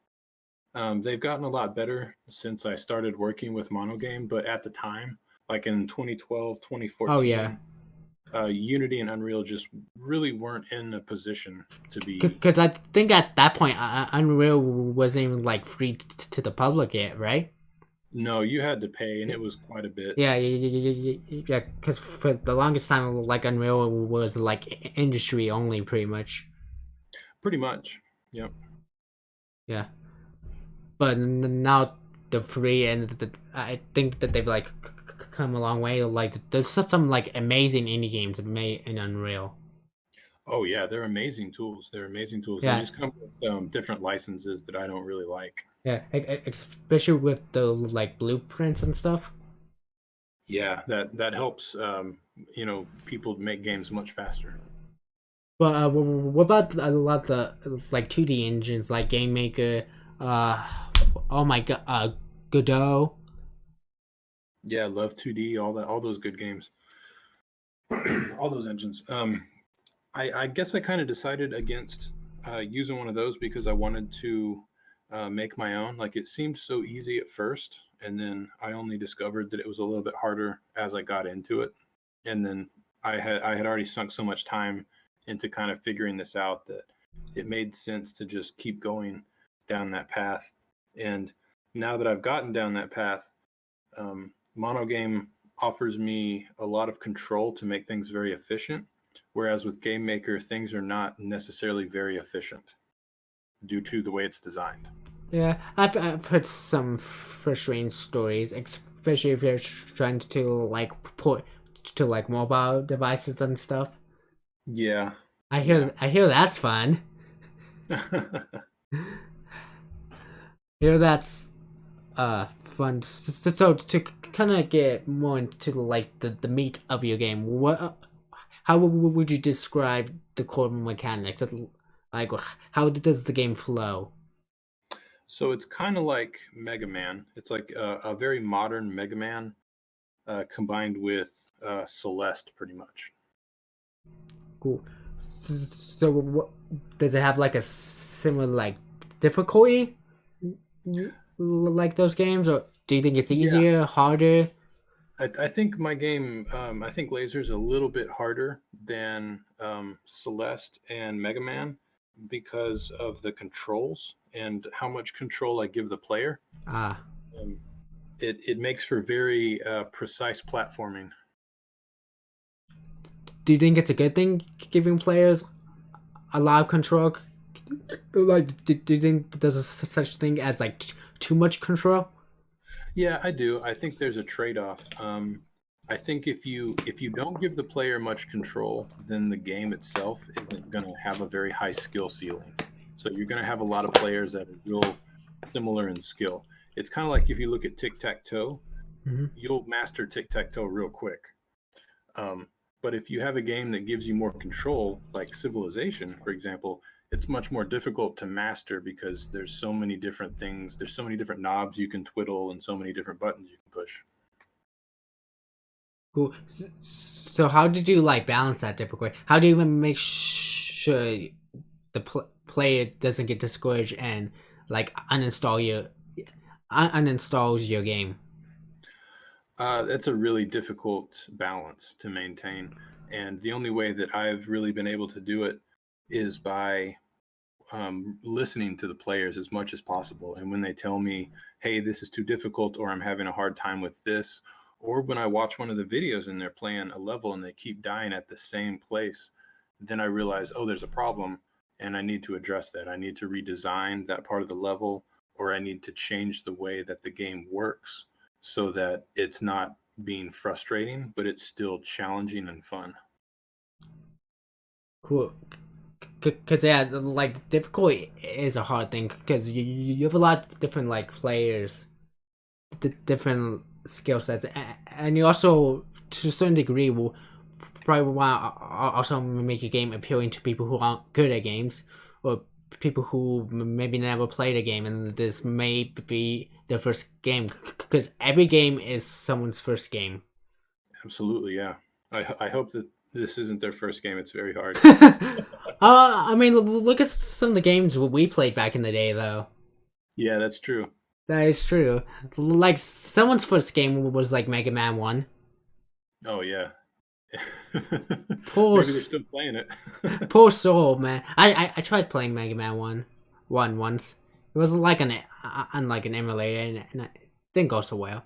they've gotten a lot better since I started working with Monogame. But at the time, like in 2012, Oh yeah, 2014, Unity and Unreal just really weren't in a position to be. because I think at that point Unreal wasn't even like free to the public yet, right? No, you had to pay, and it was quite a bit. Yeah. Because for the longest time, like Unreal was like industry only, pretty much. Pretty much. Yep. Yeah, but now the free and I think that they've like come a long way. Like there's some like amazing indie games made in Unreal. Oh yeah, they're amazing tools. They're amazing tools. They Yeah, just come with different licenses that I don't really like. Yeah, especially with the like blueprints and stuff. Yeah, that helps. People make games much faster. But what about a lot of the like 2D engines like Game Maker? Uh, oh my god, Godot. Yeah, love 2D, all that, all those good games, all those engines. I guess I kind of decided against using one of those because I wanted to make my own. Like it seemed so easy at first, and then I only discovered that it was a little bit harder as I got into it. And then I had already sunk so much time into kind of figuring this out that it made sense to just keep going down that path. And now that I've gotten down that path, monogame offers me a lot of control to make things very efficient, whereas with game maker things are not necessarily very efficient due to the way it's designed. Yeah, I've heard some frustrating stories, especially if you're trying to like port to like mobile devices and stuff. Yeah, I yeah. hear that's fun. Hear that's fun. So to kind of get more into like the meat of your game, what how would you describe the core mechanics? Like how does the game flow? So it's kind of like Mega Man. It's like a very modern Mega Man combined with Celeste, pretty much. Cool. So what, does it have like a similar like difficulty like those games, or do you think it's Yeah, easier, harder? I think my game, I think Laser's a little bit harder than Celeste and Mega Man because of the controls and how much control I give the player. Ah, Um, it makes for very precise platforming. do you think it's a good thing giving players a lot of control? Like, do you think there's such thing as like too much control? Yeah, I do. I think there's a trade-off. I think if you don't give the player much control, then the game itself isn't going to have a very high skill ceiling. So you're going to have a lot of players that are real similar in skill. It's kind of like if you look at tic-tac-toe, Mm-hmm. you'll master tic-tac-toe real quick. Um, but if you have a game that gives you more control, like Civilization, for example, it's much more difficult to master because there's so many different things, there's so many different knobs you can twiddle and so many different buttons you can push. Cool. So how did you like balance that difficulty? How do you even make sure the player doesn't get discouraged and like uninstalls your game? That's a really difficult balance to maintain. And the only way that I've really been able to do it is by listening to the players as much as possible. And when they tell me, hey, this is too difficult, or I'm having a hard time with this, or when I watch one of the videos and they're playing a level and they keep dying at the same place, then I realize, oh, there's a problem and I need to address that. I need to redesign that part of the level, or I need to change the way that the game works so that it's not being frustrating, but it's still challenging and fun. Cool. Cause yeah, like difficulty is a hard thing because you have a lot of different like players, different skill sets, and you also to a certain degree will probably want to also make your game appealing to people who aren't good at games or people who maybe never played a game and this may be their first game because every game is someone's first game. Absolutely, yeah. I hope that this isn't their first game. It's very hard. I mean, look at some of the games we played back in the day, though. Yeah, that's true. That is true. Like someone's first game was like Mega Man One. Oh yeah. Poor, Maybe they're still playing it. poor soul, man. I tried playing Mega Man One once. It was like unlike an emulator, and it didn't go so well.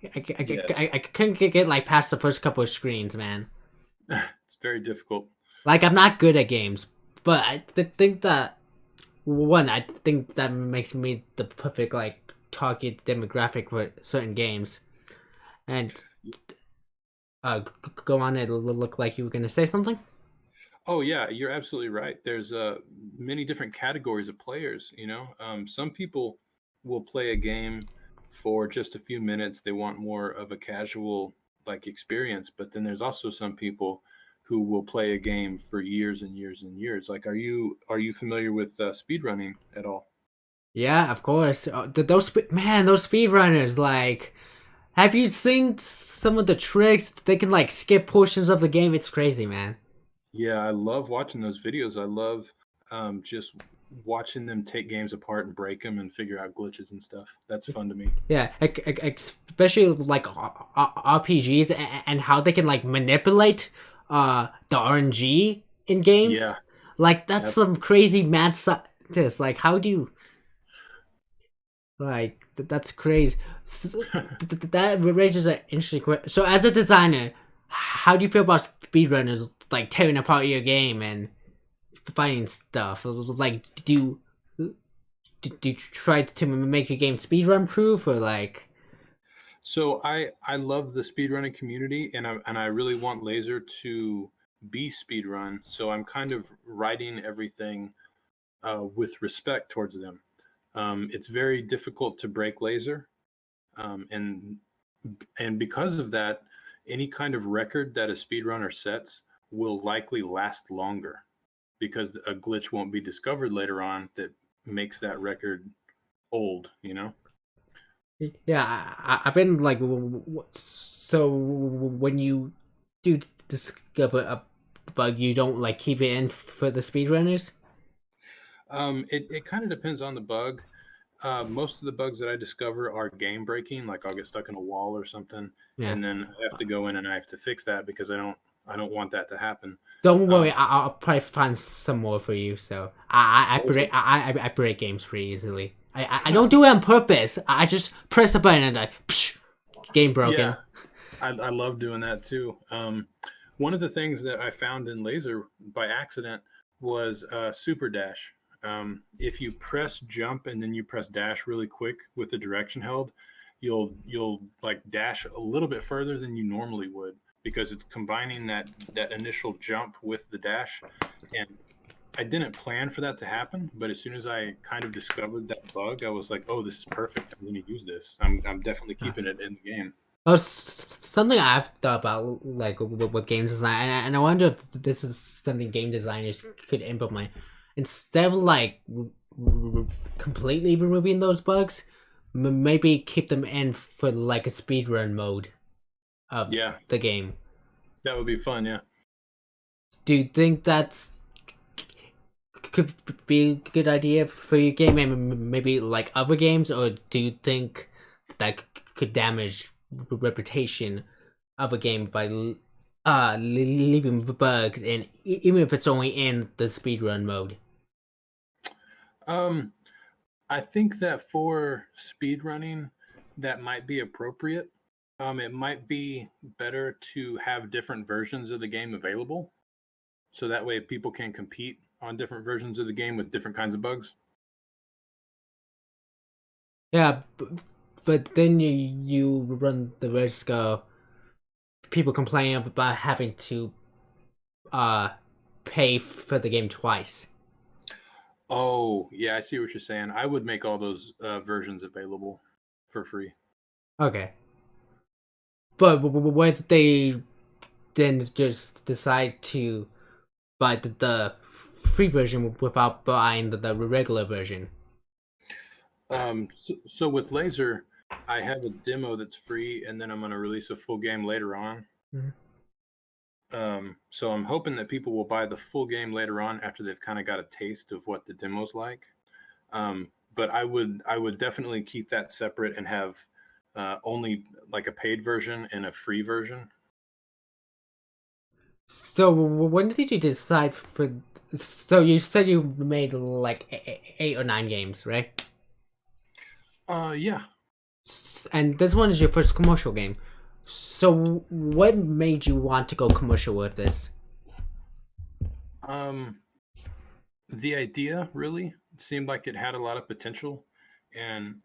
Yeah, I couldn't get like past the first couple of screens, man. it's very difficult. Like I'm not good at games, but I think that one, I think that makes me the perfect like target demographic for certain games. And go on, it look like you were gonna say something. Oh yeah, you're absolutely right. There's many different categories of players. Some people will play a game for just a few minutes. They want more of a casual like experience, but then there's also some people who will play a game for years and years and years. Like, are you familiar with speedrunning at all? Yeah, of course. Those speedrunners, like, have you seen some of the tricks? They can like skip portions of the game. It's crazy, man. Yeah, I love watching those videos. I love just watching them take games apart and break them and figure out glitches and stuff. That's fun to me. Yeah, especially like RPGs and how they can like manipulate the RNG in games. Yeah, Like that's ab- some crazy mad scientist. Like how do you like that's crazy. That raises an interesting question. So as a designer, how do you feel about speedrunners like tearing apart your game and finding stuff? Like do you try to make your game speedrun proof or like? So I love the speedrunning community, and I really want Laser to be speedrun. So I'm kind of writing everything with respect towards them. It's very difficult to break Laser, and because of that, any kind of record that a speedrunner sets will likely last longer because a glitch won't be discovered later on that makes that record old. You know. Yeah, I've been like, so when you do discover a bug, you don't like keep it in for the speedrunners. It kind of depends on the bug. Most of the bugs that I discover are game breaking, like I'll get stuck in a wall or something, Yeah, and then I have to go in and I have to fix that because I don't want that to happen. don't Um, worry, I'll probably find some more for you. So I okay. break I break games pretty easily. I Huh. don't do it on purpose. I just press a button and like, psh, game Yeah, broken. I love doing that too. One of the things that I found in Laser by accident was super dash. If you press jump and then you press dash really quick with the direction held, you'll like dash a little bit further than you normally would because it's combining that initial jump with the dash. And I didn't plan for that to happen, but as soon as I kind of discovered that bug, I was like, "Oh, this is perfect. I'm going to use this. I'm definitely keeping it in the game." Oh, something I've thought about, like with game design, and I wonder if this is something game designers could implement instead of like completely removing those bugs. Maybe keep them in for like a speedrun mode of Yeah, the game. that would be fun. Yeah. Do you think that's could be a good idea for your game and maybe like other games, or do you think that could damage reputation of a game by leaving bugs in, even if it's only in the speedrun mode? Um, I think that for speed running, that might be appropriate. It might be better to have different versions of the game available, so that way people can compete on different versions of the game with different kinds of bugs. Yeah, but then you run the risk of people complaining about having to uh pay for the game twice. Oh, yeah, I see what you're saying. I would make all those versions available for free. Okay, but what if they then just decide to buy the free version without buying the regular version? So with Laser, I have a demo that's free, and then I'm going to release a full game later on. Mhm. So I'm hoping that people will buy the full game later on after they've kind of got a taste of what the demo's like. But I would definitely keep that separate and have only like a paid version and a free version. So when did you decide for? So you said you made like 8 or 9 games, right? Yeah. And this one is your first commercial game. So what made you want to go commercial with this? Um, the idea really seemed like it had a lot of potential, and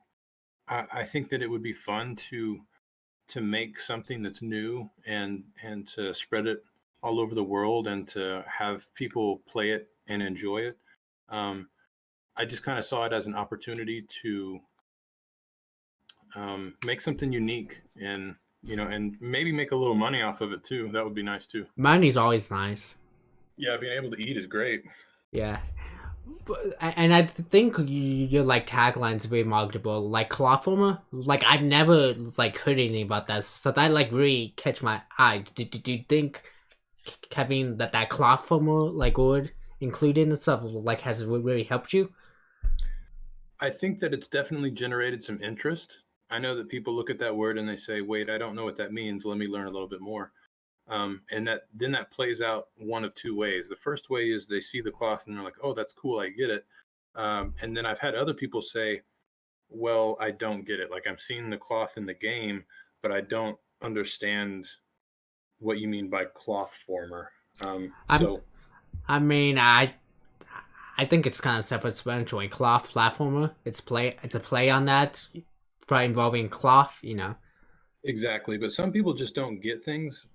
I think that it would be fun to make something that's new and to spread it all over the world and to have people play it and enjoy it. Um, I just kind of saw it as an opportunity to make something unique, and and maybe make a little money off of it too. That would be nice too. Money's always nice. Yeah, being able to eat is great. Yeah. And I think your like tagline's very marketable. Like Clothformer, like I've never like heard anything about that, so that like really catch my eye. Do you think having that Clothformer like word included and stuff like has really helped you? I think that it's definitely generated some interest. I know that people look at that word and they say, "Wait, I don't know what that means. Let me learn a little bit more." And that plays out one of two ways. The first way is they see the cloth and they're like, "Oh, that's cool. I get it." And then I've had other people say, "Well, I don't get it. Like I'm seeing the cloth in the game, but I don't understand what you mean by cloth former." I'm, So I mean, I think it's kind of self-explanatory. Cloth platformer. It's a play on that, probably involving cloth. You know. exactly, but some people just don't get things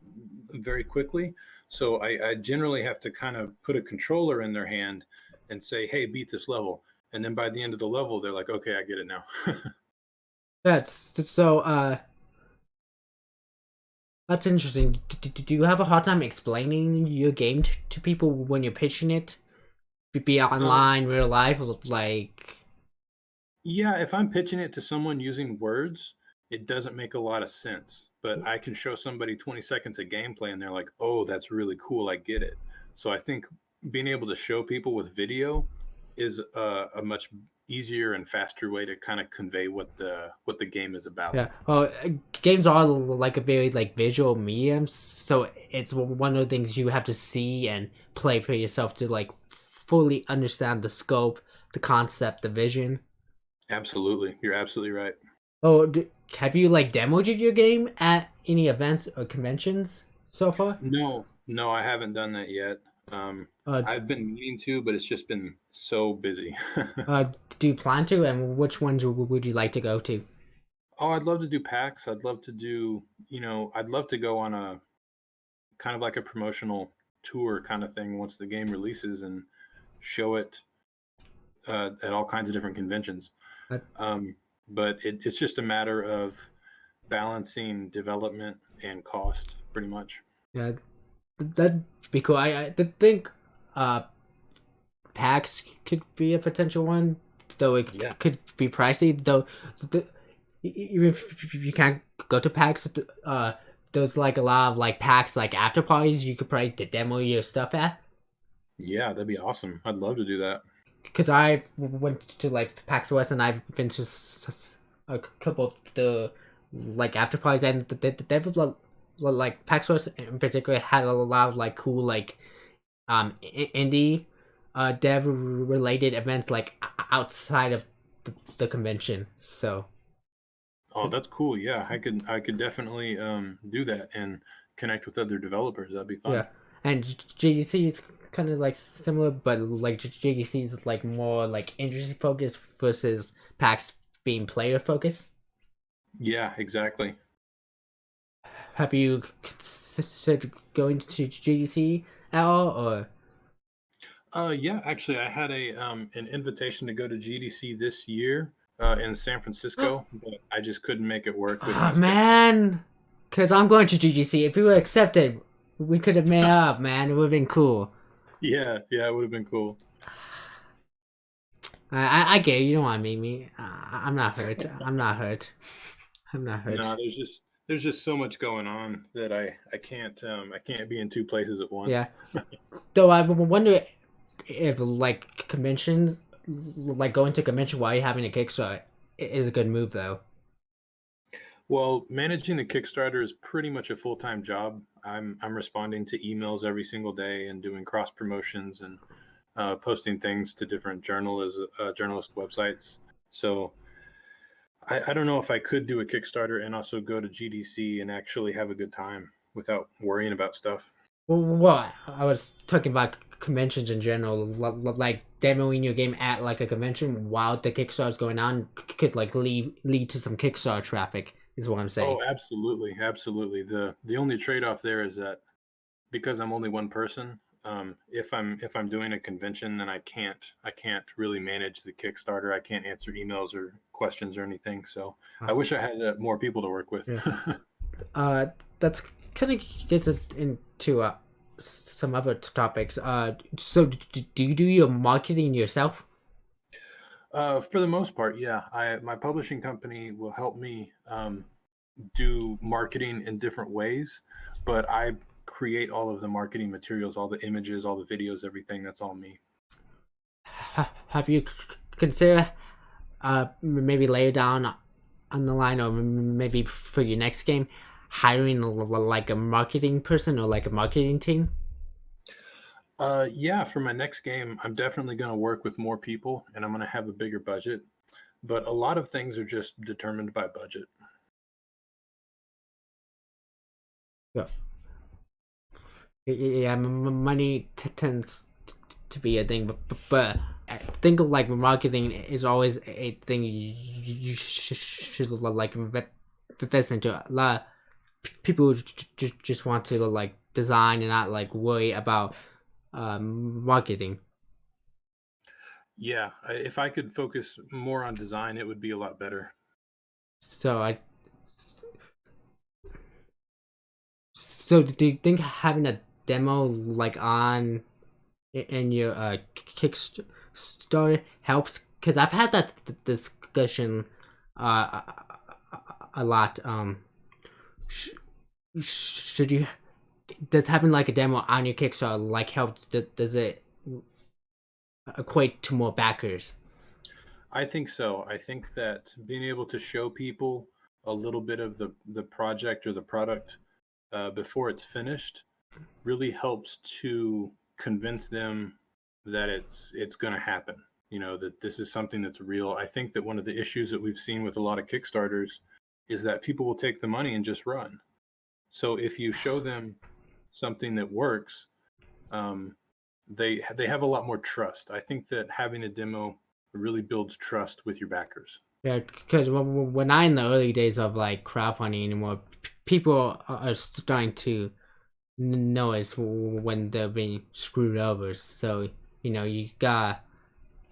very quickly. So I generally have to kind of put a controller in their hand and say, "Hey, beat this level." And then by the end of the level, they're like, "Okay, I get it now." That's so. That's interesting. Do you have a hard time explaining your game to people when you're pitching it? Be it um, online, real life, like. yeah, if I'm pitching it to someone using words, it doesn't make a lot of sense. But I can show somebody 20 seconds of gameplay and they're like, "Oh, that's really cool. I get it." So I think being able to show people with video is a much easier and faster way to kind of convey what the game is about. Yeah. Well, games are like a very like visual medium, so it's one of the things you have to see and play for yourself to like fully understand the scope, the concept, the vision. Absolutely. You're absolutely right. Oh, have you like demoed your game at any events or conventions so far? No, no, I haven't done that yet. Um, Uh, I've been meaning to, but it's just been so busy. uh, do you plan to, and which ones would you like to go to? Oh, I'd love to do packs. I'd love to do, I'd love to go on a kind of like a promotional tour kind of thing once the game releases and show it at all kinds of different conventions. Uh, But it's just a matter of balancing development and cost, pretty much. yeah, that'd be cool. I did think uh PAX could be a potential one, though it Yeah. could be pricey. Though, the, even if you can't go to PAX, there's like a lot of like PAX like after parties you could probably demo your stuff at. Yeah, that'd be awesome. I'd love to do that. Because I went to like PAX West and I've been to a couple of the like after parties and they were like PAX West in particular had a lot of like cool like indie dev related events like outside of the convention. So Oh, that's cool. Yeah, I could definitely do that and connect with other developers. That'd be fun. yeah, and JDC is kind of like similar, but like JDC is like more like industry focused versus PAX being player focused. Yeah, exactly. Have you considered going to JDC at all, or? Yeah, actually, I had an invitation to go to GDC this year in San Francisco, but I just couldn't make it work with my Ah, schedule. man, because I'm going to GGC. If you were accepted, we could have met up, man. It would have been cool. Yeah, yeah, it would have been cool. I get it. You don't want to meet me. I'm not hurt. I'm not hurt. I'm not hurt. No, there's just so much going on that I can't be in two places at Yeah. once. Though I wonder if like conventions, like going to convention while you're having a Kickstarter, is a good move though. Well, managing the Kickstarter is pretty much a full-time job. I'm responding to emails every single day and doing cross promotions and posting things to different journalist websites. So I don't know if I could do a Kickstarter and also go to GDC and actually have a good time without worrying about stuff. Well, I was talking about conventions in general, like demoing your game at like a convention while the Kickstarter's going on could like lead to some Kickstarter traffic, is what I'm saying. Oh, absolutely, absolutely. The only trade-off there is that because I'm only one person, If I'm doing a convention, then I can't really manage the Kickstarter. I can't answer emails or questions or anything. So I wish I had more people to work with. Yeah. uh, that's kind of gets it into some other topics. So do you do your marketing yourself? For the most part, yeah. My publishing company will help me do marketing in different ways, but I create all of the marketing materials, all the images, all the videos, everything. That's all me. Have you consider maybe later down on the line, or maybe for your next game, hiring like a marketing person or like a marketing team? Yeah, for my next game, I'm definitely going to work with more people and I'm going to have a bigger budget. But a lot of things are just determined by budget. Yeah, yeah. Money tends to be a thing, but I think like marketing is always a thing you should like invest into. A lot of people just want to like design and not like worry about marketing. Yeah, if I could focus more on design, it would be a lot better. So do you think having a demo like on in your Kickstarter helps? Because I've had that discussion a lot. Should you does having like a demo on your Kickstarter like help? Does it equate to more backers? I think so. I think that being able to show people a little bit of the project or the product before it's finished really helps to convince them that it's going to happen. You know, that this is something that's real. I think that one of the issues that we've seen with a lot of Kickstarters is that people will take the money and just run. So if you show them something that works, um, they have a lot more trust. I think that having a demo really builds trust with your backers. Yeah, because when I in the early days of like crowdfunding anymore, people are starting to notice when they're being screwed over. So you got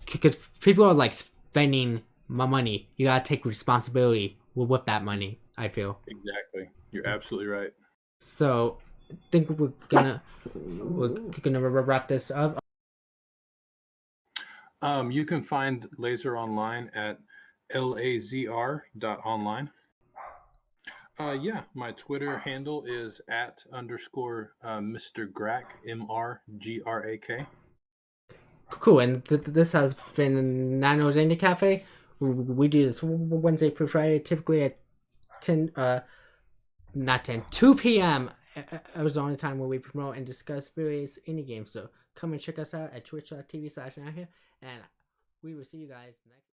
because people are like spending my money. You gotta take responsibility with that money. I feel Exactly. You're absolutely right. so. I think we're gonna wrap this up. You can find Laser online at lazr.online. Yeah, my Twitter handle is at underscore Mr. Grack, MRGRAK. Cool, and this has been Nano's Indie Cafe. We do this Wednesday through Friday, typically at 10, not 10, 2 p.m. Arizona time, where we promote and discuss various indie games. So come and check us out at twitch.tv/nanohero, and we will see you guys next.